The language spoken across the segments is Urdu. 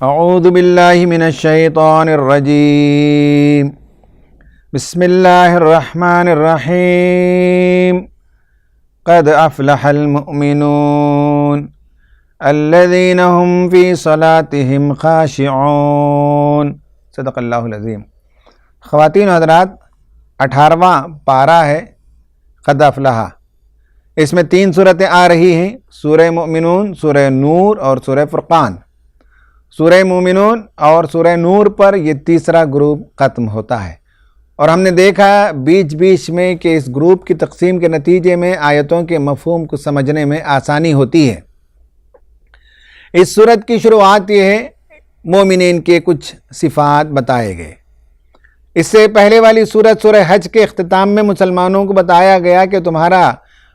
اعوذ باللہ من الشیطان الرجیم بسم اللہ الرحمن الرحیم قد افلح المؤمنون الذین هم فی صلاتهم خاشعون۔ صدق اللہ العظیم۔ خواتین و حضرات، 18واں پارہ ہے قد افلح۔ اس میں 3 صورتیں آ رہی ہیں، سورہ مومنون، سورہ نور اور سورہ فرقان۔ سورہ مومنون اور سورہ نور پر یہ تیسرا گروپ ختم ہوتا ہے، اور ہم نے دیکھا بیچ بیچ میں کہ اس گروپ کی تقسیم کے نتیجے میں آیتوں کے مفہوم کو سمجھنے میں آسانی ہوتی ہے۔ اس سورت کی شروعات یہ ہے، مومنین کے کچھ صفات بتائے گئے۔ اس سے پہلے والی سورت سورہ حج کے اختتام میں مسلمانوں کو بتایا گیا کہ تمہارا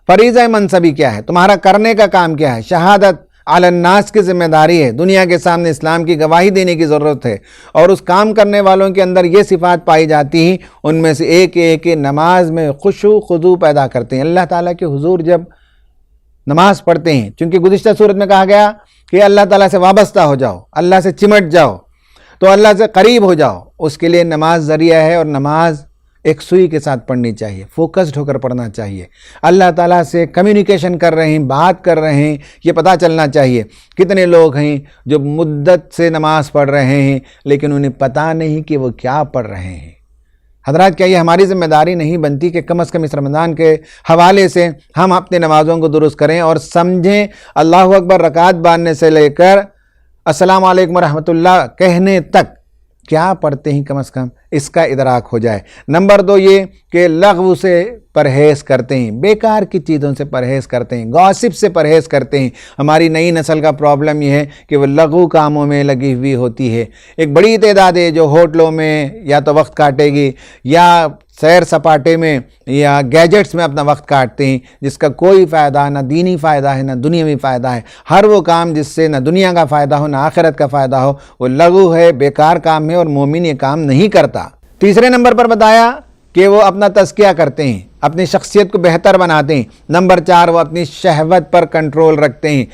فریضہ منصبی کیا ہے، تمہارا کرنے کا کام کیا ہے۔ شہادت علی الناس کی ذمہ داری ہے، دنیا کے سامنے اسلام کی گواہی دینے کی ضرورت ہے، اور اس کام کرنے والوں کے اندر یہ صفات پائی جاتی ہیں۔ ان میں سے ایک نماز میں خشوع خضوع پیدا کرتے ہیں، اللہ تعالیٰ کے حضور جب نماز پڑھتے ہیں، چونکہ گزشتہ صورت میں کہا گیا کہ اللہ تعالیٰ سے وابستہ ہو جاؤ، اللہ سے چمٹ جاؤ، تو اللہ سے قریب ہو جاؤ، اس کے لیے نماز ذریعہ ہے، اور نماز ایک سوئی کے ساتھ پڑھنی چاہیے، فوکسڈ ہو کر پڑھنا چاہیے۔ اللہ تعالیٰ سے کمیونیکیشن کر رہے ہیں، بات کر رہے ہیں، یہ پتہ چلنا چاہیے۔ کتنے لوگ ہیں جو مدت سے نماز پڑھ رہے ہیں لیکن انہیں پتہ نہیں کہ وہ کیا پڑھ رہے ہیں۔ حضرات، کیا یہ ہماری ذمہ داری نہیں بنتی کہ کم از کم اس رمضان کے حوالے سے ہم اپنے نمازوں کو درست کریں اور سمجھیں؟ اللہ اکبر رکعت باندھنے سے لے کر السلام علیکم ورحمۃ اللہ کہنے تک کیا پڑھتے ہیں، کم از کم اس کا ادراک ہو جائے۔ نمبر 2 یہ کہ لغو سے پرہیز کرتے ہیں، بیکار کی چیزوں سے پرہیز کرتے ہیں، گاسپ سے پرہیز کرتے ہیں۔ ہماری نئی نسل کا پرابلم یہ ہے کہ وہ لغو کاموں میں لگی ہوئی ہوتی ہے۔ ایک بڑی تعداد ہے جو ہوٹلوں میں یا تو وقت کاٹے گی یا سیر سپاٹے میں یا گیجٹس میں اپنا وقت کاٹتے ہیں، جس کا کوئی فائدہ نہ دینی فائدہ ہے نہ دنیاوی فائدہ ہے۔ ہر وہ کام جس سے نہ دنیا کا فائدہ ہو نہ آخرت کا فائدہ ہو، وہ لغو ہے، بیکار کام ہے، اور مومن یہ کام نہیں کرتا۔ تیسرے نمبر پر بتایا کہ وہ اپنا تزکیہ کرتے ہیں، اپنی شخصیت کو بہتر بناتے ہیں۔ نمبر 4 وہ اپنی شہوت پر کنٹرول رکھتے ہیں۔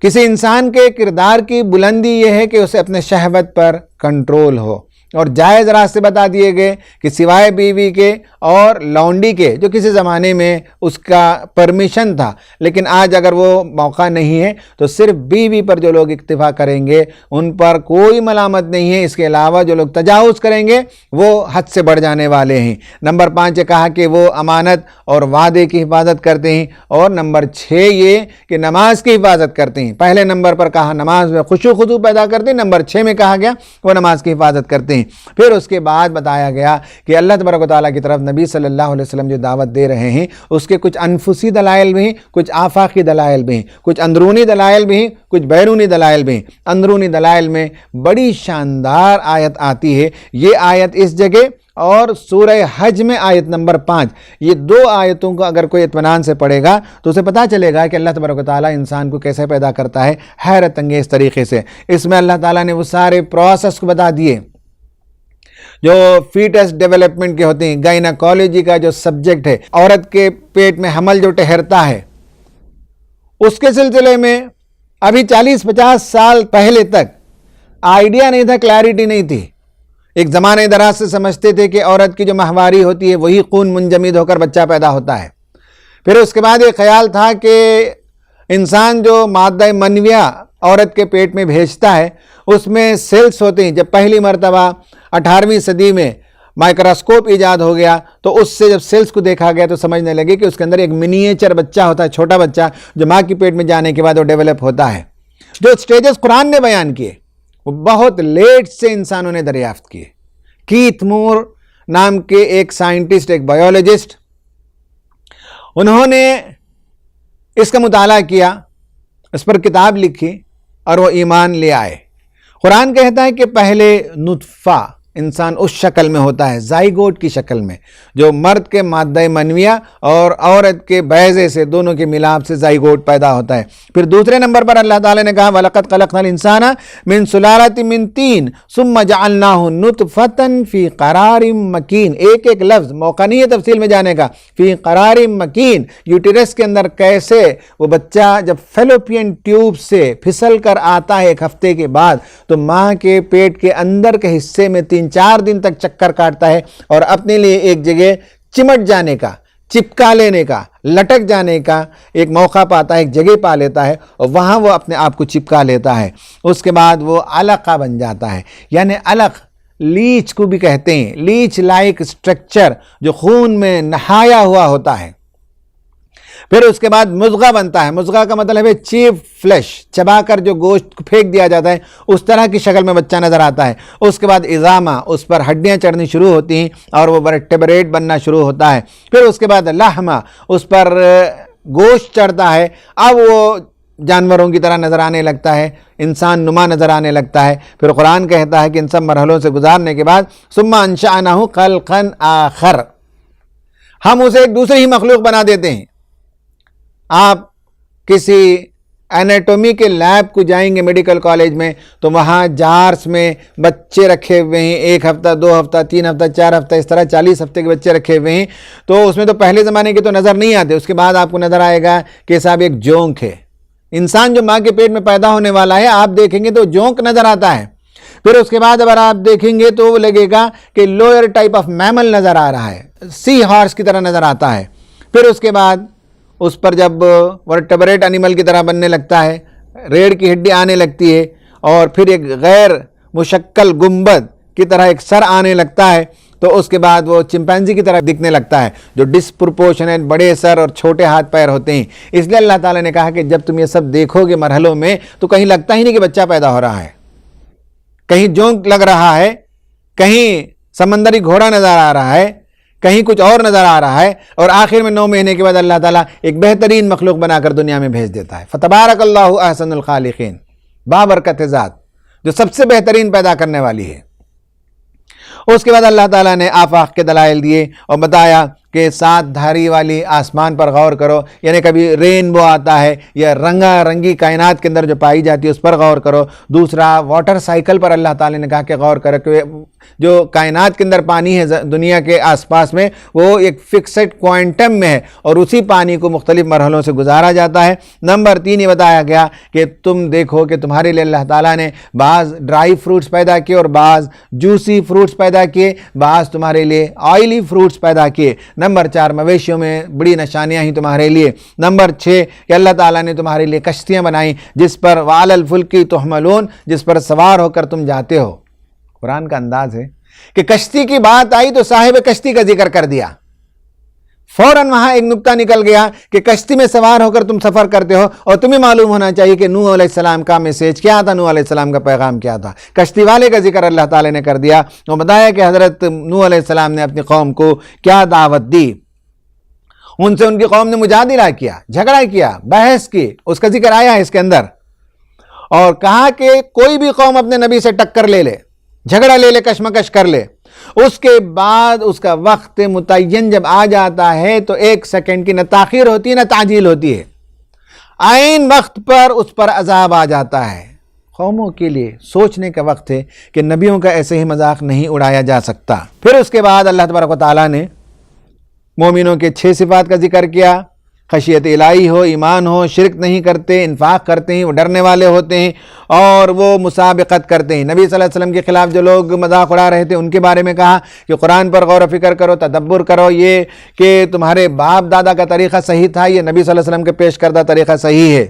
کسی انسان کے کردار کی بلندی یہ ہے کہ اسے اپنے شہوت پر کنٹرول ہو، اور جائز راستے بتا دیے گئے کہ سوائے بیوی کے اور لونڈی کے، جو کسی زمانے میں اس کا پرمیشن تھا، لیکن آج اگر وہ موقع نہیں ہے تو صرف بیوی پر جو لوگ اکتفا کریں گے ان پر کوئی ملامت نہیں ہے۔ اس کے علاوہ جو لوگ تجاوز کریں گے وہ حد سے بڑھ جانے والے ہیں۔ نمبر 5 یہ کہا کہ وہ امانت اور وعدے کی حفاظت کرتے ہیں، اور نمبر 6 یہ کہ نماز کی حفاظت کرتے ہیں۔ پہلے نمبر پر کہا نماز میں خشوع خضوع پیدا کرتے ہیں، نمبر 6 میں کہا گیا وہ نماز کی حفاظت کرتے ہیں۔ پھر اس کے بعد بتایا گیا کہ اللہ تبارک و تعالیٰ کی طرف نبی صلی اللہ علیہ وسلم جو دعوت دے رہے ہیں اس کے کچھ انفسی دلائل بھی ہیں، کچھ آفاقی دلائل بھی ہیں، کچھ اندرونی دلائل بھی ہیں، کچھ بیرونی دلائل بھی ہیں۔ اندرونی دلائل میں بڑی شاندار آیت آتی ہے، یہ آیت اس جگہ اور سورہ حج میں آیت نمبر 5، یہ 2 آیتوں کو اگر کوئی اطمینان سے پڑھے گا تو اسے پتہ چلے گا کہ اللہ تبارک و تعالیٰ انسان کو کیسے پیدا کرتا ہے، حیرت انگیز طریقے سے۔ اس میں اللہ تعالیٰ نے وہ سارے پروسیس کو بتا دیے جو فیٹس ڈیولپمنٹ کے ہوتے ہیں۔ گائنیکالوجی کا جو سبجیکٹ ہے، عورت کے پیٹ میں حمل جو ٹھہرتا ہے، اس کے سلسلے میں ابھی 40-50 سال پہلے تک آئیڈیا نہیں تھا، کلیئرٹی نہیں تھی۔ ایک زمانے دراز سے سمجھتے تھے کہ عورت کی جو ماہواری ہوتی ہے وہی خون منجمد ہو کر بچہ پیدا ہوتا ہے۔ پھر اس کے بعد یہ خیال تھا کہ انسان جو مادہ منویہ عورت کے پیٹ میں بھیجتا ہے اس میں سیلز ہوتے ہیں۔ جب پہلی مرتبہ 18ویں صدی میں مائکروسکوپ ایجاد ہو گیا تو اس سے جب سیلز کو دیکھا گیا تو سمجھنے لگے کہ اس کے اندر ایک منیچر بچہ ہوتا ہے، چھوٹا بچہ جو ماں کی پیٹ میں جانے کے بعد وہ ڈیولپ ہوتا ہے۔ جو سٹیجز قرآن نے بیان کیے وہ بہت لیٹ سے انسانوں نے دریافت کیے۔ کیتھ مور نام کے ایک سائنٹسٹ، ایک بایولوجسٹ، انہوں نے اس کا مطالعہ کیا، اس پر کتاب لکھی اور وہ ایمان لے آئے۔ قرآن کہتا ہے کہ پہلے نطفہ انسان اس شکل میں ہوتا ہے، زائگوٹ کی شکل میں، جو مرد کے مادہ منویہ اور عورت کے بیضے سے دونوں کے ملاپ سے زائگوٹ پیدا ہوتا ہے۔ پھر دوسرے نمبر پر اللہ تعالیٰ نے کہا وَلَقَدْ خَلَقْنَا الْإِنسَانَ مِنْ سُلَالَةٍ مِنْ طِينٍ ثُمَّ جَعَلْنَاهُ نُطْفَةً فِي قَرَارٍ مَكِينٍ۔ ایک ایک لفظ، موقع نہیں ہے تفصیل میں جانے کا، فی قرار مکین، یوٹیرس کے اندر کیسے وہ بچہ جب فیلوپین ٹیوب سے پھسل کر آتا ہے ایک ہفتے کے بعد تو ماں کے پیٹ کے اندر کے حصے میں 3-4 دن تک چکر کاٹتا ہے اور اپنے لیے ایک جگہ چمٹ جانے کا، چپکا لینے کا، لٹک جانے کا ایک موقع پاتا ہے، ایک جگہ پا لیتا ہے اور وہاں وہ اپنے آپ کو چپکا لیتا ہے۔ اس کے بعد وہ علقہ بن جاتا ہے، یعنی علق لیچ کو بھی کہتے ہیں، لیچ لائک سٹرکچر جو خون میں نہایا ہوا ہوتا ہے۔ پھر اس کے بعد مضغہ بنتا ہے، مضغہ کا مطلب ہے چیپ فلیش، چبا کر جو گوشت پھینک دیا جاتا ہے اس طرح کی شکل میں بچہ نظر آتا ہے۔ اس کے بعد عظامہ، اس پر ہڈیاں چڑھنی شروع ہوتی ہیں اور وہ ورٹیبریٹ بننا شروع ہوتا ہے۔ پھر اس کے بعد لحمہ، اس پر گوشت چڑھتا ہے، اب وہ جانوروں کی طرح نظر آنے لگتا ہے، انسان نما نظر آنے لگتا ہے۔ پھر قرآن کہتا ہے کہ ان سب مرحلوں سے گزارنے کے بعد ثم انشأناه خلقا آخر، ہم اسے ایک دوسری ہی مخلوق بنا دیتے ہیں۔ آپ کسی اینیٹومی کے لیب کو جائیں گے میڈیکل کالج میں تو وہاں جارس میں بچے رکھے ہوئے ہیں، 1 ہفتہ 2 ہفتہ 3 ہفتہ 4 ہفتہ اس طرح 40 ہفتے کے بچے رکھے ہوئے ہیں، تو اس میں تو پہلے زمانے کے تو نظر نہیں آتے، اس کے بعد آپ کو نظر آئے گا کہ صاحب ایک جونک ہے۔ انسان جو ماں کے پیٹ میں پیدا ہونے والا ہے آپ دیکھیں گے تو جونک نظر آتا ہے۔ پھر اس کے بعد اگر آپ دیکھیں گے تو وہ لگے گا کہ لوئر ٹائپ آف میمل نظر آ رہا ہے، سی ہارس کی طرح نظر آتا ہے۔ پھر اس کے بعد اس پر جب ورٹیبریٹ انیمل کی طرح بننے لگتا ہے، ریڑھ کی ہڈی آنے لگتی ہے اور پھر ایک غیر مشکل گنبد کی طرح ایک سر آنے لگتا ہے، تو اس کے بعد وہ چمپینزی کی طرح دکھنے لگتا ہے جو ڈسپروپورشنیٹ بڑے سر اور چھوٹے ہاتھ پیر ہوتے ہیں۔ اس لیے اللہ تعالیٰ نے کہا کہ جب تم یہ سب دیکھو گے مرحلوں میں تو کہیں لگتا ہی نہیں کہ بچہ پیدا ہو رہا ہے، کہیں جونک لگ رہا ہے، کہیں سمندری گھوڑا نظر آ رہا ہے، کہیں کچھ اور نظر آ رہا ہے، اور آخر میں 9 مہینے کے بعد اللہ تعالیٰ ایک بہترین مخلوق بنا کر دنیا میں بھیج دیتا ہے۔ فتبارک اللہ احسن الخالقین، بابرکت ذات جو سب سے بہترین پیدا کرنے والی ہے۔ اس کے بعد اللہ تعالیٰ نے آفاق کے دلائل دیے اور بتایا کہ 7 دھاری والی آسمان پر غور کرو، یعنی کبھی رینبو آتا ہے یا رنگا رنگی کائنات کے اندر جو پائی جاتی ہے اس پر غور کرو۔ دوسرا واٹر سائیکل پر اللہ تعالیٰ نے کہا کہ غور کرو کہ جو کائنات کے اندر پانی ہے دنیا کے آس پاس میں وہ ایک فکسڈ کوانٹم میں ہے اور اسی پانی کو مختلف مرحلوں سے گزارا جاتا ہے۔ نمبر 3 یہ بتایا گیا کہ تم دیکھو کہ تمہارے لیے اللہ تعالیٰ نے بعض ڈرائی فروٹس پیدا کیے اور بعض جوسی فروٹس پیدا کیے، بعض تمہارے لیے آئلی فروٹس پیدا کیے۔ نمبر 4 مویشیوں میں بڑی نشانیاں ہیں تمہارے لیے۔ نمبر 6 کہ اللہ تعالیٰ نے تمہارے لیے کشتیاں بنائیں جس پر وَعَلَى الْفُلْكِ تُحْمَلُونَ، جس پر سوار ہو کر تم جاتے ہو۔ قرآن کا انداز ہے کہ کشتی کی بات آئی تو صاحب کشتی کا ذکر کر دیا، فوراً وہاں ایک نکتہ نکل گیا کہ کشتی میں سوار ہو کر تم سفر کرتے ہو اور تمہیں معلوم ہونا چاہیے کہ نوح علیہ السلام کا میسیج کیا تھا، نوح علیہ السلام کا پیغام کیا تھا۔ کشتی والے کا ذکر اللہ تعالیٰ نے کر دیا اور بتایا کہ حضرت نوح علیہ السلام نے اپنی قوم کو کیا دعوت دی، ان سے ان کی قوم نے مجادلہ کیا، جھگڑا کیا، بحث کی، اس کا ذکر آیا ہے اس کے اندر، اور کہا کہ کوئی بھی قوم اپنے نبی سے ٹکر لے لے، جھگڑا لے لے، کشمکش کر لے، اس کے بعد اس کا وقت متعین جب آ جاتا ہے تو 1 سیکنڈ کی نہ تاخیر ہوتی ہے نہ تعجیل ہوتی ہے، عین وقت پر اس پر عذاب آ جاتا ہے۔ قوموں کے لیے سوچنے کا وقت ہے کہ نبیوں کا ایسے ہی مذاق نہیں اڑایا جا سکتا۔ پھر اس کے بعد اللہ تبارک و تعالیٰ نے مومنوں کے 6 صفات کا ذکر کیا، خشیت الہی ہو، ایمان ہو، شرک نہیں کرتے، انفاق کرتے ہیں، وہ ڈرنے والے ہوتے ہیں اور وہ مسابقت کرتے ہیں۔ نبی صلی اللہ علیہ وسلم کے خلاف جو لوگ مذاق اڑا رہے تھے ان کے بارے میں کہا کہ قرآن پر غور و فکر کرو، تدبر کرو، یہ کہ تمہارے باپ دادا کا طریقہ صحیح تھا، یہ نبی صلی اللہ علیہ وسلم کے پیش کردہ طریقہ صحیح ہے۔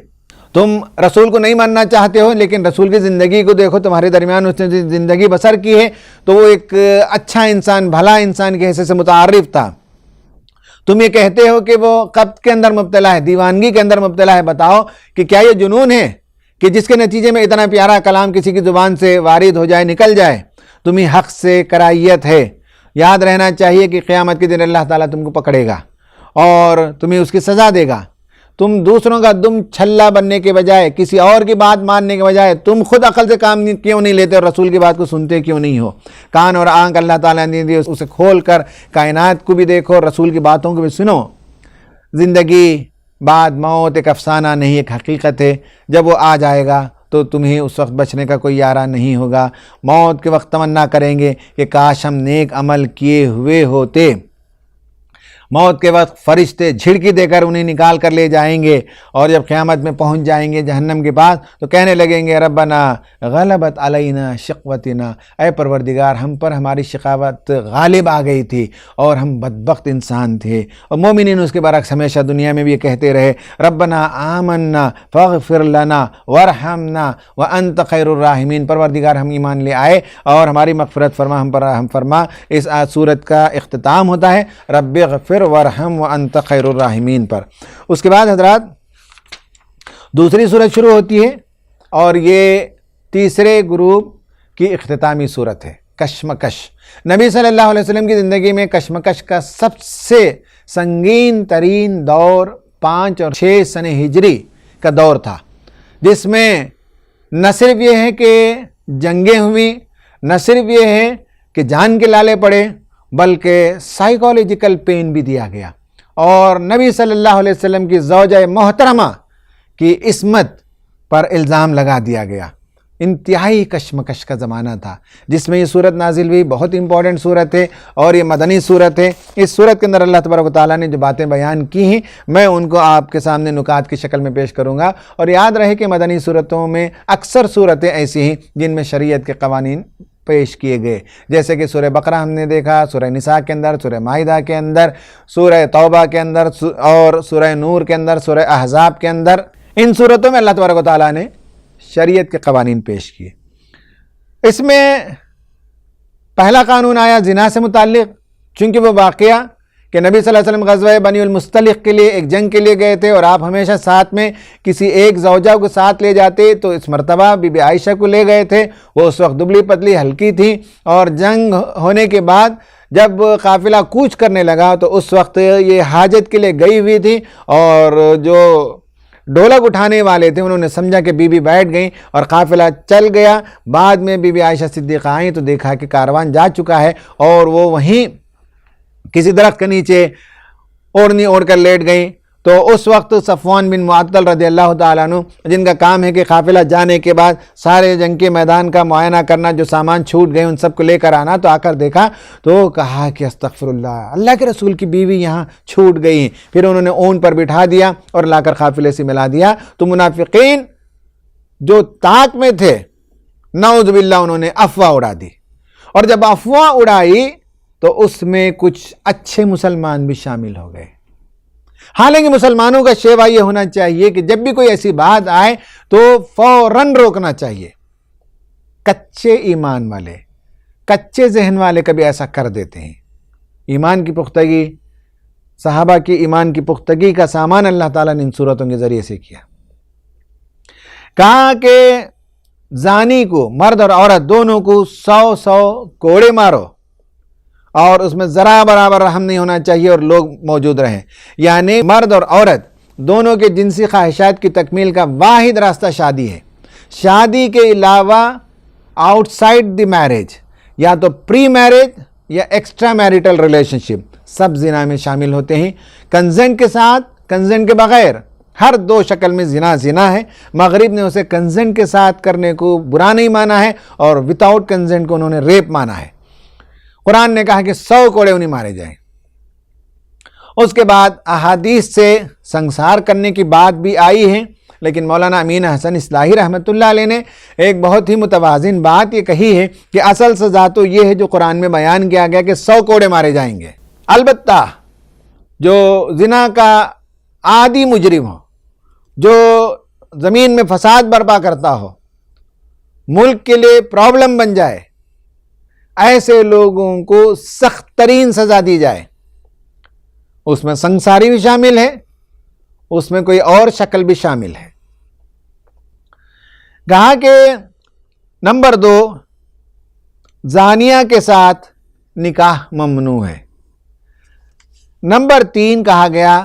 تم رسول کو نہیں ماننا چاہتے ہو لیکن رسول کی زندگی کو دیکھو، تمہارے درمیان اس نے زندگی بسر کی ہے تو وہ ایک اچھا انسان، بھلا انسان کے حیثیت سے متعارف تھا۔ تم یہ کہتے ہو کہ وہ قبض کے اندر مبتلا ہے، دیوانگی کے اندر مبتلا ہے، بتاؤ کہ کیا یہ جنون ہے کہ جس کے نتیجے میں اتنا پیارا کلام کسی کی زبان سے وارد ہو جائے، نکل جائے؟ تمہیں حق سے کرائیت ہے، یاد رہنا چاہیے کہ قیامت کے دن اللہ تعالیٰ تم کو پکڑے گا اور تمہیں اس کی سزا دے گا۔ تم دوسروں کا دم چھلا بننے کے بجائے، کسی اور کی بات ماننے کے بجائے تم خود عقل سے کام کیوں نہیں لیتے اور رسول کی بات کو سنتے کیوں نہیں ہو؟ کان اور آنکھ اللہ تعالیٰ نے دی، اسے کھول کر کائنات کو بھی دیکھو اور رسول کی باتوں کو بھی سنو۔ زندگی بعد موت ایک افسانہ نہیں، ایک حقیقت ہے۔ جب وہ آ جائے گا تو تمہیں اس وقت بچنے کا کوئی یارہ نہیں ہوگا۔ موت کے وقت تمنا کریں گے کہ کاش ہم نیک عمل کیے ہوئے ہوتے۔ موت کے وقت فرشتے جھڑکی دے کر انہیں نکال کر لے جائیں گے، اور جب قیامت میں پہنچ جائیں گے جہنم کے پاس تو کہنے لگیں گے ربنا غلبت علینا شقوتنا، اے پروردگار ہم پر ہماری شقاوت غالب آ گئی تھی اور ہم بدبخت انسان تھے۔ اور مومنین اس کے برعکس ہمیشہ دنیا میں بھی یہ کہتے رہے ربنا آمنا فاغفر لنا وارحمنا وانت خیر الراحمین، پروردگار ہم ایمان لے آئے اور ہماری مغفرت فرما، ہم پر رحم فرما۔ اس سورت کا اختتام ہوتا ہے رب اغفر وارحم وانت خیر الراحمین پر۔ اس کے بعد حضرات دوسری سورت شروع ہوتی ہے اور یہ تیسرے گروپ کی اختتامی سورت ہے، کشمکش۔ نبی صلی اللہ علیہ وسلم کی زندگی میں کشمکش کا سب سے سنگین ترین دور 5 اور 6 سن ہجری کا دور تھا، جس میں نہ صرف یہ ہے کہ جنگیں ہوئیں، نہ صرف یہ ہے کہ جان کے لالے پڑے، بلکہ سائیکالوجیکل پین بھی دیا گیا، اور نبی صلی اللہ علیہ وسلم کی زوجہ محترمہ کی عصمت پر الزام لگا دیا گیا۔ انتہائی کشمکش کا زمانہ تھا جس میں یہ صورت نازل ہوئی۔ بہت امپورٹنٹ صورت ہے اور یہ مدنی صورت ہے۔ اس صورت کے اندر اللہ تبارک و تعالیٰ نے جو باتیں بیان کی ہیں میں ان کو آپ کے سامنے نکات کی شکل میں پیش کروں گا، اور یاد رہے کہ مدنی صورتوں میں اکثر صورتیں ایسی ہیں جن میں شریعت کے قوانین پیش کیے گئے، جیسے کہ سورہ بقرہ ہم نے دیکھا، سورہ نساء کے اندر، سورہ مائدہ کے اندر، سورہ توبہ کے اندر اور سورہ نور کے اندر، سورہ احزاب کے اندر۔ ان صورتوں میں اللہ تبارک و تعالیٰ نے شریعت کے قوانین پیش کیے۔ اس میں پہلا قانون آیا زنا سے متعلق، چونکہ وہ واقعہ کہ نبی صلی اللہ علیہ وسلم غزوہ بنی المصطلق کے لیے ایک جنگ کے لیے گئے تھے، اور آپ ہمیشہ ساتھ میں کسی ایک زوجہ کو ساتھ لے جاتے، تو اس مرتبہ بی بی عائشہ کو لے گئے تھے۔ وہ اس وقت دبلی پتلی ہلکی تھی، اور جنگ ہونے کے بعد جب قافلہ کوچ کرنے لگا تو اس وقت یہ حاجت کے لیے گئی ہوئی تھی، اور جو ڈھولک اٹھانے والے تھے انہوں نے سمجھا کہ بی بی بیٹھ گئیں اور قافلہ چل گیا۔ بعد میں بی بی عائشہ صدیقہ آئیں تو دیکھا کہ کاروان جا چکا ہے، اور وہ وہیں کسی درخت کے نیچے اوڑھنی اوڑھ کر لیٹ گئیں۔ تو اس وقت صفوان بن معطل رضی اللہ تعالیٰ عنہ، جن کا کام ہے کہ قافلہ جانے کے بعد سارے جنگ کے میدان کا معائنہ کرنا، جو سامان چھوٹ گئے ان سب کو لے کر آنا، تو آ کر دیکھا تو کہا کہ استغفر اللہ، اللہ کے رسول کی بیوی یہاں چھوٹ گئی ہیں۔ پھر انہوں نے اون پر بٹھا دیا اور لا کر قافلے سے ملا دیا۔ تو منافقین جو طاق میں تھے نعوذ باللہ انہوں نے افواہ اڑا دی، اور جب افواہ اڑائی تو اس میں کچھ اچھے مسلمان بھی شامل ہو گئے۔ حالانکہ مسلمانوں کا شیوا یہ ہونا چاہیے کہ جب بھی کوئی ایسی بات آئے تو فوراً روکنا چاہیے۔ کچے ایمان والے، کچے ذہن والے کبھی ایسا کر دیتے ہیں۔ ایمان کی پختگی، صحابہ کی ایمان کی پختگی کا سامان اللہ تعالیٰ نے ان صورتوں کے ذریعے سے کیا۔ کہا کہ زانی کو، مرد اور عورت دونوں کو 100 کوڑے مارو، اور اس میں ذرا برابر رحم نہیں ہونا چاہیے اور لوگ موجود رہیں۔ یعنی مرد اور عورت دونوں کے جنسی خواہشات کی تکمیل کا واحد راستہ شادی ہے۔ شادی کے علاوہ آؤٹ سائڈ دی میرج، یا تو پری میرج یا ایکسٹرا میریٹل ریلیشن شپ، سب زنا میں شامل ہوتے ہیں۔ کنزنٹ کے ساتھ، کنزنٹ کے بغیر، ہر دو شکل میں زنا زنا ہے۔ مغرب نے اسے کنزنٹ کے ساتھ کرنے کو برا نہیں مانا ہے، اور وداؤٹ کنزنٹ کو انہوں نے ریپ مانا ہے۔ قرآن نے کہا کہ 100 کوڑے انہیں مارے جائیں۔ اس کے بعد احادیث سے سنسار کرنے کی بات بھی آئی ہے، لیکن مولانا امین حسن اصلاحی رحمۃ اللہ علیہ نے ایک بہت ہی متوازن بات یہ کہی ہے کہ اصل سزا تو یہ ہے جو قرآن میں بیان کیا گیا کہ 100 کوڑے مارے جائیں گے۔ البتہ جو زنا کا عادی مجرم ہو، جو زمین میں فساد برپا کرتا ہو، ملک کے لیے پرابلم بن جائے، ایسے لوگوں کو سخت ترین سزا دی جائے۔ اس میں سنساری بھی شامل ہے، اس میں کوئی اور شکل بھی شامل ہے۔ کہا کہ نمبر 2، زانیہ کے ساتھ نکاح ممنوع ہے۔ نمبر 3 کہا گیا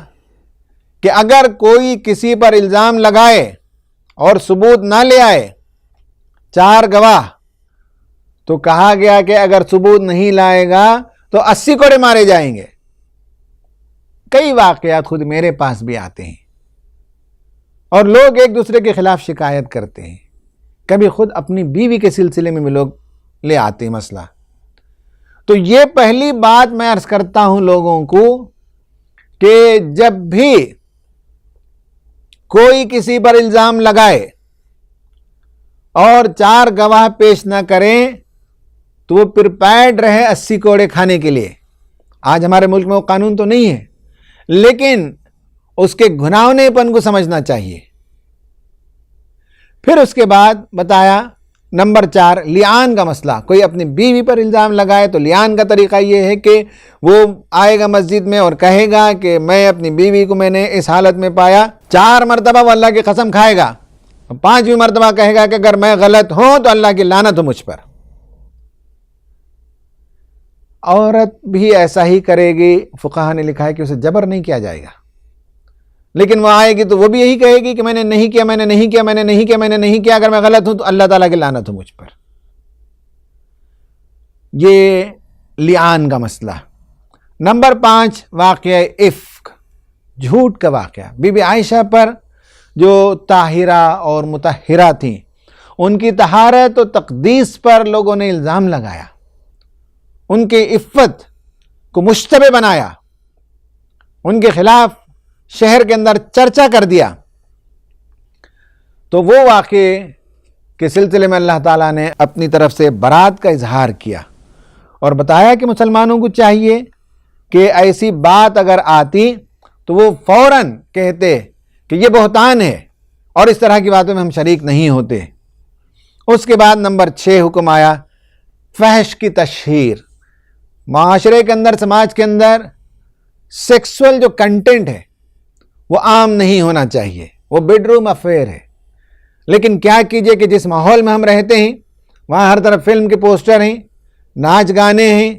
کہ اگر کوئی کسی پر الزام لگائے اور ثبوت نہ لے آئے، 4 گواہ، تو کہا گیا کہ اگر ثبوت نہیں لائے گا تو 80 کوڑے مارے جائیں گے۔ کئی واقعات خود میرے پاس بھی آتے ہیں اور لوگ ایک دوسرے کے خلاف شکایت کرتے ہیں، کبھی خود اپنی بیوی کے سلسلے میں بھی لوگ لے آتے ہیں مسئلہ۔ تو یہ پہلی بات میں عرض کرتا ہوں لوگوں کو کہ جب بھی کوئی کسی پر الزام لگائے اور 4 گواہ پیش نہ کریں تو وہ پریپیئرڈ رہے 80 کوڑے کھانے کے لیے۔ آج ہمارے ملک میں وہ قانون تو نہیں ہے، لیکن اس کے گھناؤنے پن کو سمجھنا چاہیے۔ پھر اس کے بعد بتایا نمبر 4 لیان کا مسئلہ۔ کوئی اپنی بیوی پر الزام لگائے تو لیان کا طریقہ یہ ہے کہ وہ آئے گا مسجد میں اور کہے گا کہ میں اپنی بیوی کو میں نے اس حالت میں پایا، 4 مرتبہ وہ اللہ کی قسم کھائے گا، 5ویں مرتبہ کہے گا کہ اگر میں غلط ہوں تو اللہ کی لعنت ہو مجھ پر۔ عورت بھی ایسا ہی کرے گی، فقہا نے لکھا ہے کہ اسے جبر نہیں کیا جائے گا، لیکن وہ آئے گی تو وہ بھی یہی کہے گی کہ میں نے نہیں کیا، میں نے نہیں کیا، میں نے نہیں کیا، میں نے نہیں کیا، اگر میں غلط ہوں تو اللہ تعالیٰ کی لعنت ہو مجھ پر۔ یہ لیان کا مسئلہ۔ نمبر 5 واقعہ افک، جھوٹ کا واقعہ۔ بی بی عائشہ پر جو طاہرہ اور مطہرہ تھیں، ان کی طہارت و تقدیس پر لوگوں نے الزام لگایا، ان کے عفت کو مشتبہ بنایا، ان کے خلاف شہر کے اندر چرچا کر دیا۔ تو وہ واقعے کے سلسلے میں اللہ تعالیٰ نے اپنی طرف سے برات کا اظہار کیا اور بتایا کہ مسلمانوں کو چاہیے کہ ایسی بات اگر آتی تو وہ فوراً کہتے کہ یہ بہتان ہے اور اس طرح کی باتوں میں ہم شریک نہیں ہوتے۔ اس کے بعد نمبر 6 حکم آیا فحش کی تشہیر۔ معاشرے کے اندر، سماج کے اندر سیکسول جو کنٹینٹ ہے وہ عام نہیں ہونا چاہیے، وہ بیڈ روم افیئر ہے۔ لیکن کیا کیجئے کہ جس ماحول میں ہم رہتے ہیں وہاں ہر طرف فلم کے پوسٹر ہیں، ناچ گانے ہیں،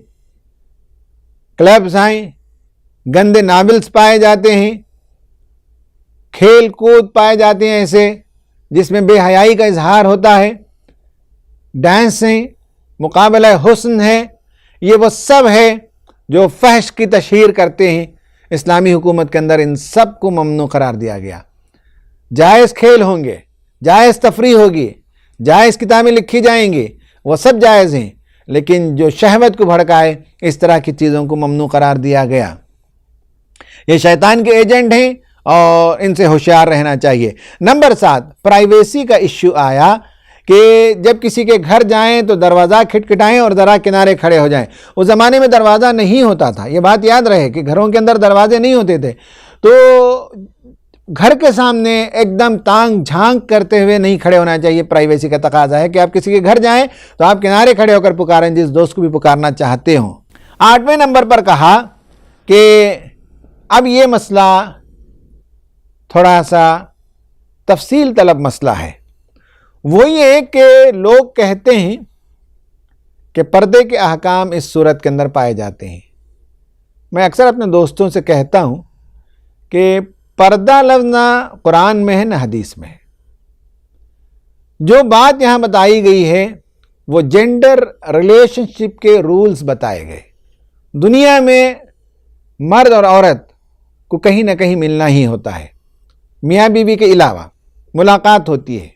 کلبز ہیں، گندے ناولز پائے جاتے ہیں، کھیل کود پائے جاتے ہیں ایسے جس میں بے حیائی کا اظہار ہوتا ہے، ڈانس ہیں، مقابلہ حسن ہے، یہ وہ سب ہے جو فحش کی تشہیر کرتے ہیں۔ اسلامی حکومت کے اندر ان سب کو ممنوع قرار دیا گیا۔ جائز کھیل ہوں گے، جائز تفریح ہوگی، جائز کتابیں لکھی جائیں گی، وہ سب جائز ہیں، لیکن جو شہوت کو بھڑکائے اس طرح کی چیزوں کو ممنوع قرار دیا گیا۔ یہ شیطان کے ایجنٹ ہیں اور ان سے ہوشیار رہنا چاہیے۔ نمبر 7 پرائیویسی کا ایشو آیا کہ جب کسی کے گھر جائیں تو دروازہ کھٹکھٹائیں اور ذرا کنارے کھڑے ہو جائیں۔ اس زمانے میں دروازہ نہیں ہوتا تھا، یہ بات یاد رہے کہ گھروں کے اندر دروازے نہیں ہوتے تھے، تو گھر کے سامنے ایک دم تانگ جھانک کرتے ہوئے نہیں کھڑے ہونا چاہیے۔ پرائیویسی کا تقاضا ہے کہ آپ کسی کے گھر جائیں تو آپ کنارے کھڑے ہو کر پکاریں جس دوست کو بھی پکارنا چاہتے ہوں۔ 8ویں نمبر پر کہا کہ اب یہ مسئلہ تھوڑا سا تفصیل طلب مسئلہ ہے۔ وہ یہ کہ لوگ کہتے ہیں کہ پردے کے احکام اس صورت کے اندر پائے جاتے ہیں۔ میں اکثر اپنے دوستوں سے کہتا ہوں کہ پردہ لفظ نہ قرآن میں ہے نہ حدیث میں ہے۔ جو بات یہاں بتائی گئی ہے وہ جینڈر ریلیشن شپ کے رولز بتائے گئے۔ دنیا میں مرد اور عورت کو کہیں نہ کہیں ملنا ہی ہوتا ہے، میاں بیوی کے علاوہ ملاقات ہوتی ہے۔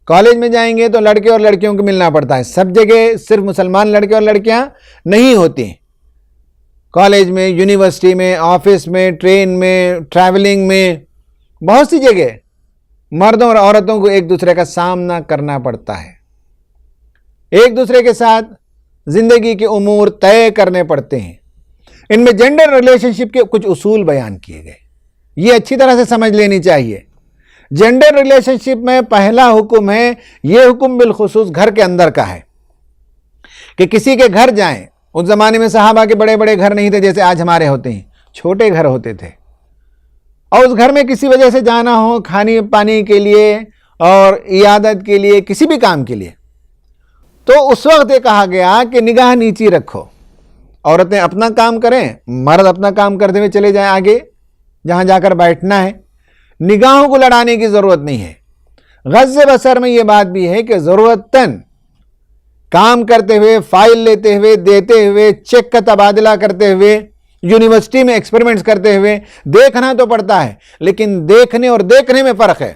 کالج میں جائیں گے تو لڑکے اور لڑکیوں کو ملنا پڑتا ہے، سب جگہ صرف مسلمان لڑکے اور لڑکیاں نہیں ہوتی ہیں۔ کالج میں، یونیورسٹی میں، آفس میں، ٹرین میں، ٹریولنگ میں، بہت سی جگہ مردوں اور عورتوں کو ایک دوسرے کا سامنا کرنا پڑتا ہے، ایک دوسرے کے ساتھ زندگی کے امور طے کرنے پڑتے ہیں۔ ان میں جینڈر ریلیشن شپ کے کچھ اصول بیان کیے گئے، یہ اچھی طرح سے سمجھ لینی چاہیے۔ جینڈر ریلیشن شپ میں پہلا حکم ہے، یہ حکم بالخصوص گھر کے اندر کا ہے کہ کسی کے گھر جائیں۔ اس زمانے میں صحابہ کے بڑے بڑے گھر نہیں تھے جیسے آج ہمارے ہوتے ہیں، چھوٹے گھر ہوتے تھے، اور اس گھر میں کسی وجہ سے جانا ہو، کھانے پانی کے لیے اور عیادت کے لیے، کسی بھی کام کے لیے، تو اس وقت یہ کہا گیا کہ نگاہ نیچی رکھو، عورتیں اپنا کام کریں، مرد اپنا کام کرتے ہوئے چلے جائیں آگے، جہاں جا کر بیٹھنا ہے. نگاہوں کو لڑانے کی ضرورت نہیں ہے. غض بصر میں یہ بات بھی ہے کہ ضرورتاً کام کرتے ہوئے، فائل لیتے ہوئے، دیتے ہوئے، چیک کا تبادلہ کرتے ہوئے، یونیورسٹی میں ایکسپیریمنٹس کرتے ہوئے دیکھنا تو پڑتا ہے، لیکن دیکھنے اور دیکھنے میں فرق ہے.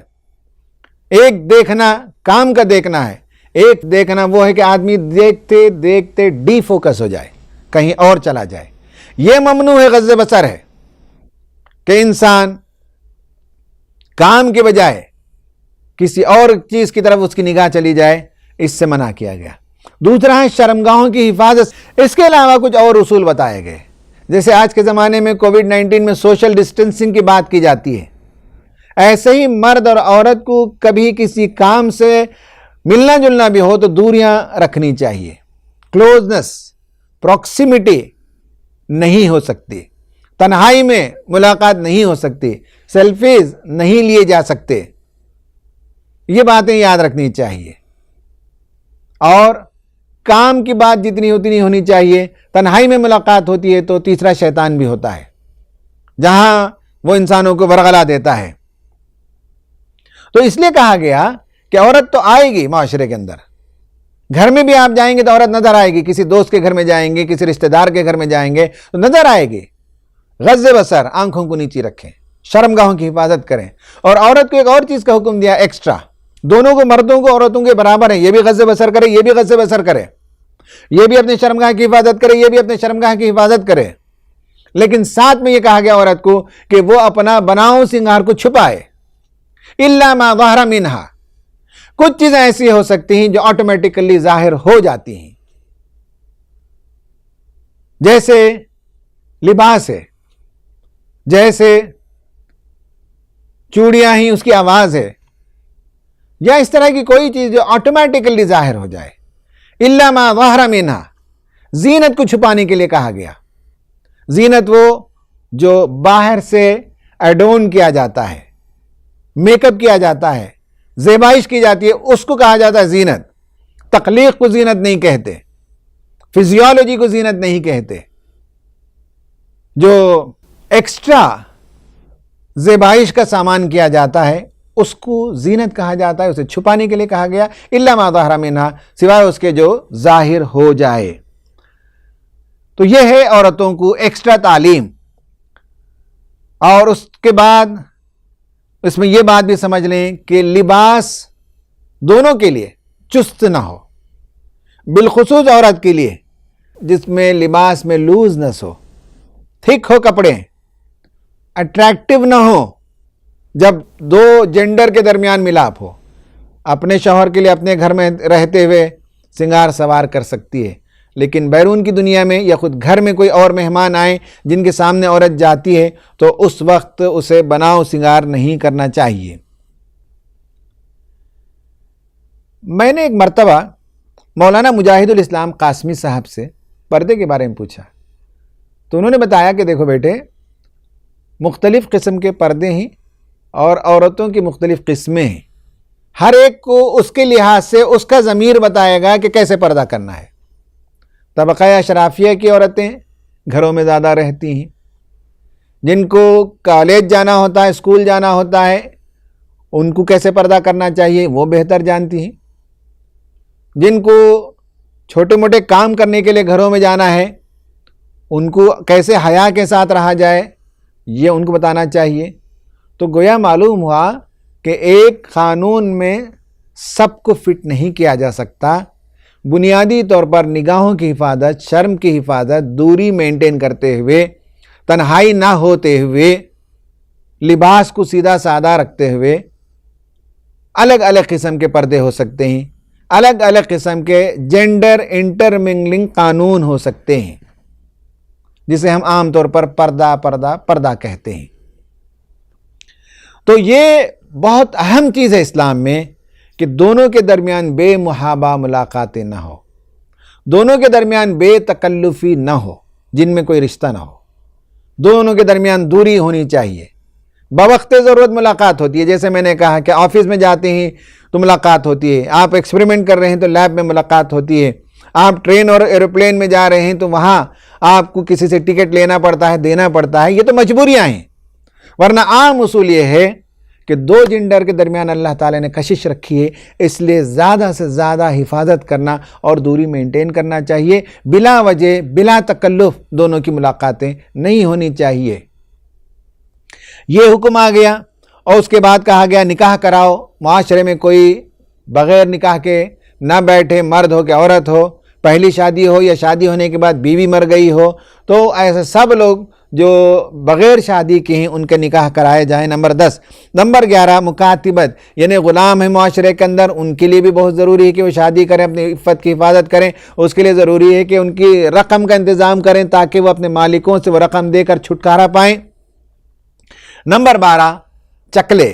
ایک دیکھنا کام کا دیکھنا ہے، ایک دیکھنا وہ ہے کہ آدمی دیکھتے دیکھتے ڈی فوکس ہو جائے، کہیں اور چلا جائے. یہ ممنوع ہے، غض بصر ہے کہ انسان کام کے بجائے کسی اور چیز کی طرف اس کی نگاہ چلی جائے. اس سے منع کیا گیا. دوسرا ہے شرمگاہوں کی حفاظت. اس کے علاوہ کچھ اور اصول بتائے گئے. جیسے آج کے زمانے میں کووڈ-19 میں سوشل ڈسٹینسنگ کی بات کی جاتی ہے، ایسے ہی مرد اور عورت کو کبھی کسی کام سے ملنا جلنا بھی ہو تو دوریاں رکھنی چاہیے. کلوزنس، پروکسیمیٹی نہیں ہو سکتی، تنہائی میں ملاقات نہیں ہو سکتی، سیلفیز نہیں لیے جا سکتے. یہ باتیں یاد رکھنی چاہیے. اور کام کی بات جتنی اتنی ہونی چاہیے. تنہائی میں ملاقات ہوتی ہے تو تیسرا شیطان بھی ہوتا ہے، جہاں وہ انسانوں کو برگلا دیتا ہے. تو اس لیے کہا گیا کہ عورت تو آئے گی معاشرے کے اندر. گھر میں بھی آپ جائیں گے تو عورت نظر آئے گی. کسی دوست کے گھر میں جائیں گے، کسی رشتہ دار کے گھر میں جائیں گے تو نظر آئے گی. غض بصر، آنکھوں کو نیچی رکھیں، شرمگاہوں کی حفاظت کریں. اور عورت کو ایک اور چیز کا حکم دیا ایکسٹرا. دونوں کو، مردوں کو عورتوں کے برابر ہے. یہ بھی غض بصر کرے، یہ بھی غض بصر کرے. یہ بھی اپنے شرمگاہ کی حفاظت کرے، یہ بھی اپنے شرمگاہ کی حفاظت کرے. لیکن ساتھ میں یہ کہا گیا عورت کو کہ وہ اپنا بناؤ سنگار کو چھپائے. الا ما ظہر منہا. کچھ چیزیں ایسی ہو سکتی ہیں جو آٹومیٹکلی ظاہر ہو جاتی ہیں، جیسے لباس ہے، جیسے چوڑیاں ہی اس کی آواز ہے، یا اس طرح کی کوئی چیز جو آٹومیٹکلی ظاہر ہو جائے. الا ما ظہر منہا. زینت کو چھپانے کے لیے کہا گیا. زینت وہ جو باہر سے ایڈون کیا جاتا ہے، میک اپ کیا جاتا ہے، زیبائش کی جاتی ہے، اس کو کہا جاتا ہے زینت. تخلیق کو زینت نہیں کہتے، فزیولوجی کو زینت نہیں کہتے. جو ایکسٹرا زیبائش کا سامان کیا جاتا ہے اس کو زینت کہا جاتا ہے. اسے چھپانے کے لیے کہا گیا الا ما ظہر منہا، سوائے اس کے جو ظاہر ہو جائے. تو یہ ہے عورتوں کو ایکسٹرا تعلیم. اور اس کے بعد اس میں یہ بات بھی سمجھ لیں کہ لباس دونوں کے لیے چست نہ ہو، بالخصوص عورت کے لیے جس میں لباس میں لوزنس ہو، تھک ہو کپڑے، اٹریکٹیو نہ ہو. جب دو جینڈر کے درمیان ملاپ ہو، اپنے شوہر کے لیے اپنے گھر میں رہتے ہوئے سنگار سوار کر سکتی ہے، لیکن بیرون کی دنیا میں یا خود گھر میں کوئی اور مہمان آئیں جن کے سامنے عورت جاتی ہے تو اس وقت اسے بناؤ سنگار نہیں کرنا چاہیے. میں نے ایک مرتبہ مولانا مجاہد الاسلام قاسمی صاحب سے پردے کے بارے میں پوچھا تو انہوں نے بتایا کہ دیکھو بیٹے، مختلف قسم کے پردے ہیں اور عورتوں کی مختلف قسمیں ہیں. ہر ایک کو اس کے لحاظ سے اس کا ضمیر بتائے گا کہ کیسے پردہ کرنا ہے. طبقہ اشرافیہ کی عورتیں گھروں میں زیادہ رہتی ہیں، جن کو کالج جانا ہوتا ہے، اسکول جانا ہوتا ہے، ان کو کیسے پردہ کرنا چاہیے وہ بہتر جانتی ہیں. جن کو چھوٹے موٹے کام کرنے کے لیے گھروں میں جانا ہے، ان کو کیسے حیا کے ساتھ رہا جائے یہ ان کو بتانا چاہیے. تو گویا معلوم ہوا کہ ایک قانون میں سب کو فٹ نہیں کیا جا سکتا. بنیادی طور پر نگاہوں کی حفاظت، شرم کی حفاظت، دوری مینٹین کرتے ہوئے، تنہائی نہ ہوتے ہوئے، لباس کو سیدھا سادہ رکھتے ہوئے الگ الگ قسم کے پردے ہو سکتے ہیں، الگ الگ قسم کے جینڈر انٹرمنگلنگ قانون ہو سکتے ہیں، جسے ہم عام طور پر پردہ کہتے ہیں. تو یہ بہت اہم چیز ہے اسلام میں کہ دونوں کے درمیان بے محابہ ملاقاتیں نہ ہو، دونوں کے درمیان بے تکلفی نہ ہو جن میں کوئی رشتہ نہ ہو، دونوں کے درمیان دوری ہونی چاہیے. بوقت ضرورت ملاقات ہوتی ہے، جیسے میں نے کہا کہ آفس میں جاتے ہیں تو ملاقات ہوتی ہے، آپ ایکسپریمنٹ کر رہے ہیں تو لیب میں ملاقات ہوتی ہے، آپ ٹرین اور ایروپلین میں جا رہے ہیں تو وہاں آپ کو کسی سے ٹکٹ لینا پڑتا ہے، دینا پڑتا ہے. یہ تو مجبوریاں ہیں. ورنہ عام اصول یہ ہے کہ دو جنڈر کے درمیان اللہ تعالیٰ نے کشش رکھی ہے، اس لیے زیادہ سے زیادہ حفاظت کرنا اور دوری مینٹین کرنا چاہیے، بلا وجہ بلا تکلف دونوں کی ملاقاتیں نہیں ہونی چاہیے۔ یہ حکم آ گیا اور اس کے بعد کہا گیا نکاح کراؤ۔ معاشرے میں کوئی بغیر نکاح کے نہ بیٹھے، مرد ہو کہ عورت ہو، پہلی شادی ہو یا شادی ہونے کے بعد بیوی مر گئی ہو، تو ایسے سب لوگ جو بغیر شادی کے ہیں ان کے نکاح کرائے جائیں۔ نمبر 10۔ نمبر 11 مکاتبت، یعنی غلام ہیں معاشرے کے اندر، ان کے لیے بھی بہت ضروری ہے کہ وہ شادی کریں، اپنی عفت کی حفاظت کریں۔ اس کے لیے ضروری ہے کہ ان کی رقم کا انتظام کریں تاکہ وہ اپنے مالکوں سے وہ رقم دے کر چھٹکارا پائیں۔ نمبر 12 چکلے،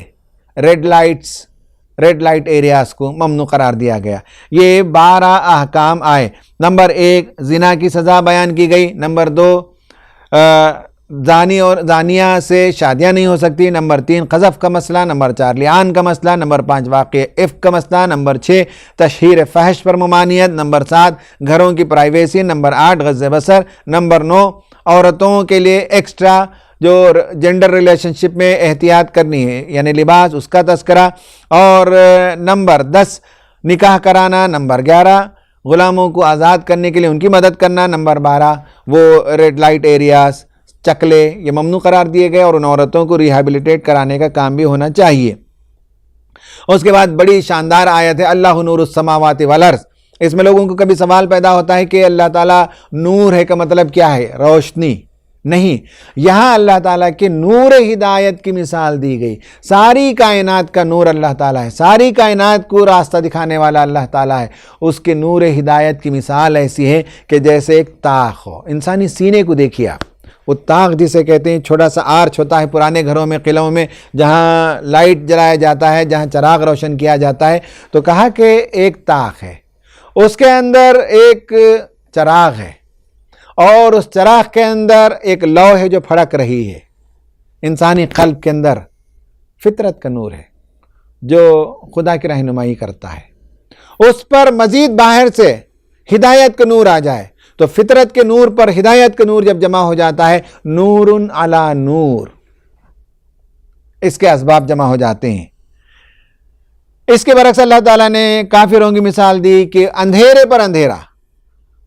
ریڈ لائٹ ایریاز کو ممنوع قرار دیا گیا۔ یہ 12 احکام آئے۔ نمبر 1 زنا کی سزا بیان کی گئی۔ نمبر 2 زانی اور زانیہ سے شادیاں نہیں ہو سکتی۔ نمبر 3 قذف کا مسئلہ۔ نمبر 4 لعان کا مسئلہ۔ نمبر 5 واقع افک کا مسئلہ۔ نمبر 6 تشہیر فحش پر ممانعت۔ نمبر 7 گھروں کی پرائیویسی۔ نمبر 8 غض بصر۔ نمبر 9 عورتوں کے لیے ایکسٹرا جو جنڈر ریلیشن شپ میں احتیاط کرنی ہے یعنی لباس، اس کا تذکرہ۔ اور نمبر 10 نکاح کرانا۔ نمبر 11 غلاموں کو آزاد کرنے کے لیے ان کی مدد کرنا۔ نمبر 12 وہ ریڈ لائٹ ایریاز، چکلے، یہ ممنوع قرار دیے گئے اور ان عورتوں کو ریہیبلیٹیٹ کرانے کا کام بھی ہونا چاہیے۔ اس کے بعد بڑی شاندار آیت ہے اللہ نور السماوات والارض۔ اس میں لوگوں کو کبھی سوال پیدا ہوتا ہے کہ اللہ تعالیٰ نور ہے کا مطلب کیا ہے؟ روشنی نہیں، یہاں اللہ تعالیٰ کے نور ہدایت کی مثال دی گئی۔ ساری کائنات کا نور اللہ تعالیٰ ہے، ساری کائنات کو راستہ دکھانے والا اللہ تعالیٰ ہے۔ اس کے نور ہدایت کی مثال ایسی ہے کہ جیسے ایک طاق ہو۔ انسانی سینے کو دیکھیے آپ، وہ طاق جسے کہتے ہیں، چھوٹا سا آرچ ہوتا ہے پرانے گھروں میں، قلعوں میں، جہاں لائٹ جلایا جاتا ہے، جہاں چراغ روشن کیا جاتا ہے، تو کہا کہ ایک طاق ہے، اس کے اندر ایک چراغ ہے اور اس چراغ کے اندر ایک لو ہے جو پھڑک رہی ہے۔ انسانی قلب کے اندر فطرت کا نور ہے جو خدا کی رہنمائی کرتا ہے۔ اس پر مزید باہر سے ہدایت کا نور آ جائے تو فطرت کے نور پر ہدایت کا نور جب جمع ہو جاتا ہے، نور علی نور، اس کے اسباب جمع ہو جاتے ہیں۔ اس کے برعکس اللہ تعالیٰ نے کافروں کی مثال دی کہ اندھیرے پر اندھیرا،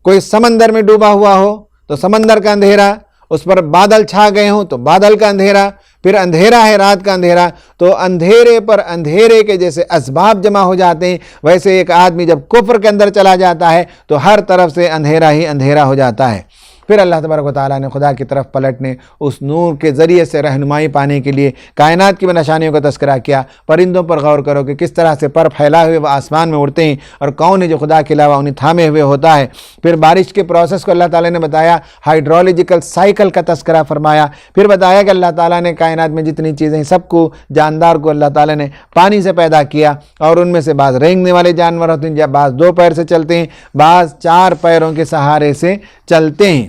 کوئی سمندر میں ڈوبا ہوا ہو تو سمندر کا اندھیرا، اس پر بادل چھا گئے ہوں تو بادل کا اندھیرا، پھر اندھیرا ہے رات کا اندھیرا، تو اندھیرے پر اندھیرے کے جیسے اسباب جمع ہو جاتے ہیں، ویسے ایک آدمی جب کفر کے اندر چلا جاتا ہے تو ہر طرف سے اندھیرا ہی اندھیرا ہو جاتا ہے۔ پھر اللہ تبارک و تعالیٰ نے خدا کی طرف پلٹنے، اس نور کے ذریعے سے رہنمائی پانے کے لیے کائنات کی نشانیوں کا تذکرہ کیا۔ پرندوں پر غور کرو کہ کس طرح سے پر پھیلائے ہوئے وہ آسمان میں اڑتے ہیں اور کون ہے جو خدا کے علاوہ انہیں تھامے ہوئے ہوتا ہے۔ پھر بارش کے پروسیس کو اللہ تعالیٰ نے بتایا، ہائیڈرولوجیکل سائیکل کا تذکرہ فرمایا۔ پھر بتایا کہ اللہ تعالیٰ نے کائنات میں جتنی چیزیں سب کو، جاندار کو اللہ تعالیٰ نے پانی سے پیدا کیا اور ان میں سے بعض رینگنے والے جانور ہوتے ہیں، بعض 2 پیر سے چلتے ہیں، بعض 4 پیروں کے سہارے سے چلتے ہیں۔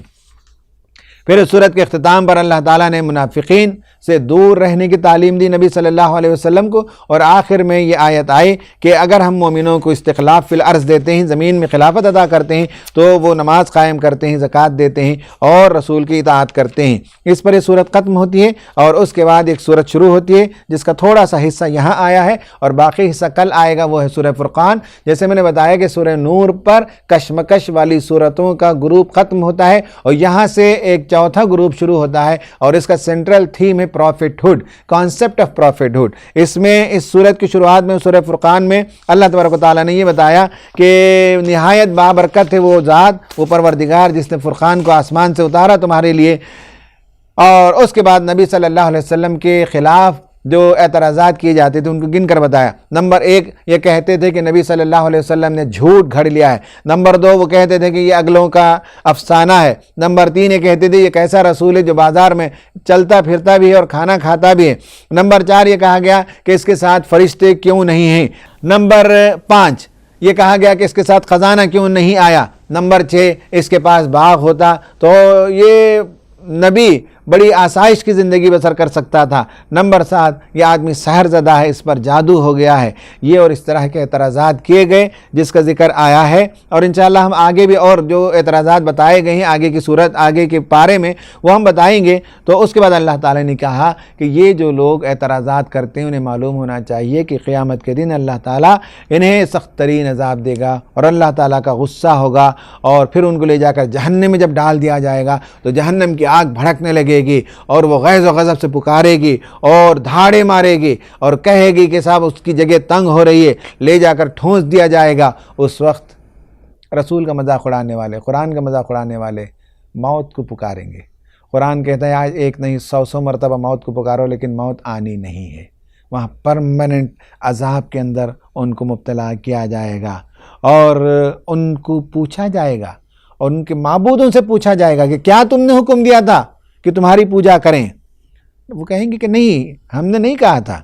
پھر اس صورت کے اختتام پر اللہ تعالیٰ نے منافقین سے دور رہنے کی تعلیم دی نبی صلی اللہ علیہ وسلم کو، اور آخر میں یہ آیت آئی کہ اگر ہم مومنوں کو استخلاف فی الارض دیتے ہیں، زمین میں خلافت عطا کرتے ہیں، تو وہ نماز قائم کرتے ہیں، زکوٰۃ دیتے ہیں اور رسول کی اطاعت کرتے ہیں۔ اس پر یہ صورت ختم ہوتی ہے اور اس کے بعد ایک صورت شروع ہوتی ہے جس کا تھوڑا سا حصہ یہاں آیا ہے اور باقی حصہ کل آئے گا، وہ ہے سورہ فرقان۔ جیسے میں نے بتایا کہ سورہ نور پر کشمکش والی صورتوں کا گروپ ختم ہوتا ہے اور یہاں سے ایک چوتھا گروپ شروع ہوتا ہے اور اس کا سینٹرل تھیم ہے prophethood, concept of prophethood. اس میں اس سورت کی شروعات میں سورہ فرقان میں اللہ تبارک و تعالیٰ نے یہ بتایا کہ نہایت بابرکت ہے وہ ذات، وہ پروردگار جس نے فرقان کو آسمان سے اتارا تمہارے لیے۔ اور اس کے بعد نبی صلی اللہ علیہ وسلم کے خلاف جو اعتراضات کیے جاتے تھے ان کو گن کر بتایا۔ نمبر 1 یہ کہتے تھے کہ نبی صلی اللہ علیہ وسلم نے جھوٹ گھڑ لیا ہے۔ نمبر 2 وہ کہتے تھے کہ یہ اگلوں کا افسانہ ہے۔ نمبر 3 یہ کہتے تھے یہ کیسا رسول ہے جو بازار میں چلتا پھرتا بھی ہے اور کھانا کھاتا بھی ہے۔ نمبر 4 یہ کہا گیا کہ اس کے ساتھ فرشتے کیوں نہیں ہیں۔ نمبر 5 یہ کہا گیا کہ اس کے ساتھ خزانہ کیوں نہیں آیا۔ نمبر 6 اس کے پاس باغ ہوتا تو یہ نبی بڑی آسائش کی زندگی بسر کر سکتا تھا۔ نمبر 7 یہ آدمی سحر زدہ ہے، اس پر جادو ہو گیا ہے۔ یہ اور اس طرح کے اعتراضات کیے گئے جس کا ذکر آیا ہے، اور انشاءاللہ ہم آگے بھی اور جو اعتراضات بتائے گئے ہیں آگے کی صورت آگے کے پارے میں وہ ہم بتائیں گے۔ تو اس کے بعد اللہ تعالیٰ نے کہا کہ یہ جو لوگ اعتراضات کرتے ہیں انہیں معلوم ہونا چاہیے کہ قیامت کے دن اللہ تعالیٰ انہیں سخت ترین عذاب دے گا، اور اللہ تعالیٰ کا غصہ ہوگا، اور پھر ان کو لے جا کر جہنم میں جب ڈال دیا جائے گا تو جہنم کی آگ بھڑکنے لگے گی، اور وہ غیظ و غضب سے پکارے گی اور دھاڑے مارے گی اور کہے گی کہ صاحب اس کی جگہ تنگ ہو رہی ہے، لے جا کر ٹھونس دیا جائے گا۔ اس وقت رسول کا مذاق اڑانے والے، قرآن کا مذاق اڑانے والے موت کو پکاریں گے۔ قرآن کہتا ہے آج ایک نہیں 100 مرتبہ موت کو پکارو لیکن موت آنی نہیں ہے۔ وہاں پرماننٹ عذاب کے اندر ان کو مبتلا کیا جائے گا، اور ان کو پوچھا جائے گا، اور ان کے معبودوں سے پوچھا جائے گا کہ کیا تم نے حکم دیا تھا کہ تمہاری پوجا کریں؟ وہ کہیں گے کہ نہیں، ہم نے نہیں کہا تھا۔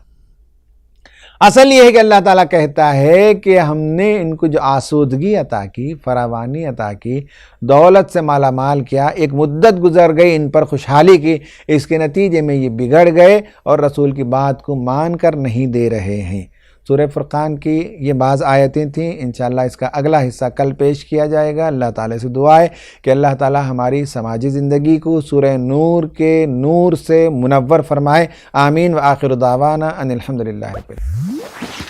اصل یہ ہے کہ اللہ تعالیٰ کہتا ہے کہ ہم نے ان کو جو آسودگی عطا کی، فراوانی عطا کی، دولت سے مالا مال کیا، ایک مدت گزر گئی، ان پر خوشحالی کی، اس کے نتیجے میں یہ بگڑ گئے اور رسول کی بات کو مان کر نہیں دے رہے ہیں۔ سورہ فرقان کی یہ بعض آیتیں تھیں، انشاءاللہ اس کا اگلا حصہ کل پیش کیا جائے گا۔ اللہ تعالیٰ سے دعا ہے کہ اللہ تعالیٰ ہماری سماجی زندگی کو سورہ نور کے نور سے منور فرمائے۔ آمین۔ وآخر دعوانا ان الحمدللہ رب العالمین۔